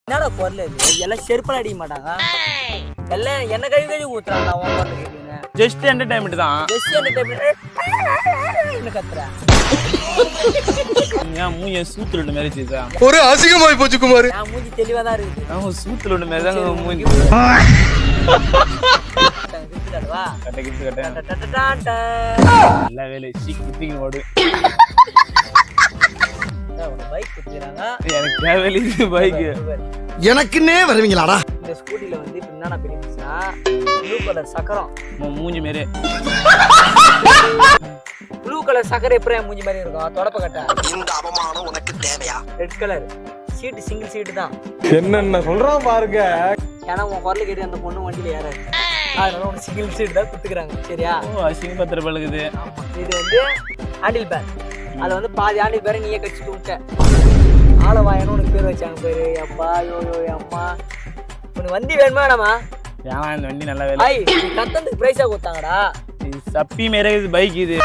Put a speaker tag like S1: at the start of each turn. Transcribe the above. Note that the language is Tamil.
S1: என்னடா பொருள் இது எல்லாம் செருப்பெல்லாம் அடிக்க மாட்டாங்க எல்லாம் என்ன கழுவி ஊத்துறாங்க உன் பொருள் கேட்டீங்க
S2: ஜஸ்ட் என்டர்டைன்மெண்ட் தான்.
S1: ஜஸ்ட் என்டர்டைன்மெண்ட் என்ன கத்துறேன்
S2: ஏன் மூஞ்சி சூத்துல ஒன்று மாதிரி செய்தா
S3: ஒரு அசிங்கமாய் போச்சு குமார்.
S1: நான் மூஞ்சி தெளிவா தான் இருக்குது
S2: அவன் சூத்துல ஒன்று மாதிரி தான் மூஞ்சி
S1: வா
S2: கட்ட கிட்டு கட்ட எல்லா வேலையும் சீக்கிரம் ஓடு.
S1: பைக் குத்துறாங்க
S2: எனக்கு தேவையில்லை பைக்.
S3: எனக்குன்னே வருவீங்களாடா?
S1: இந்த ஸ்கூட்டில வந்து இப்ப என்னென்ன பெனிஃபிட்ஸ்னா ப்ளூ கலர் சக்கரம்
S2: மூஞ்சி மாரி
S1: ப்ளூ கலர் சக்கரை எப்படி மூஞ்சி மாதிரி இருக்கும் தொடப்ப கட்ட.
S3: இந்த அவமானம் உனக்கு தேவையா?
S1: ரெட் கலர் சீட்டு சிங்கிள் சீட்டு தான்.
S3: என்னென்ன சொல்றான் பாருங்க.
S1: ஏன்னா உன் குரல் கேட்டு அந்த பொண்ணு வண்டியில ஏறாது அதனால உனக்கு சிங்கிள் சீட் தான் குத்துக்கிறாங்க சரியா.
S2: அசிங்க பத்திர பழகுது.
S1: இது வந்து ஹேண்டில் பேர் அதை வந்து பாதி ஹேண்டில் பேரை நீயே கடிச்சிட்டு விட்ட ஆளவாயன்னு உனக்கு பேர் வச்சாங்க பேரு. அப்பா யோ யோ அம்மா உனக்கு வண்டி வேணுமா வேணாமா?
S2: ஏன்னா இந்த வண்டி நல்ல வேலை.
S1: ஐய் நீ கத்தந்துக்கு பிரைஸா கொடுத்தாங்கடா.
S2: சப்பி மாரி பைக் இது.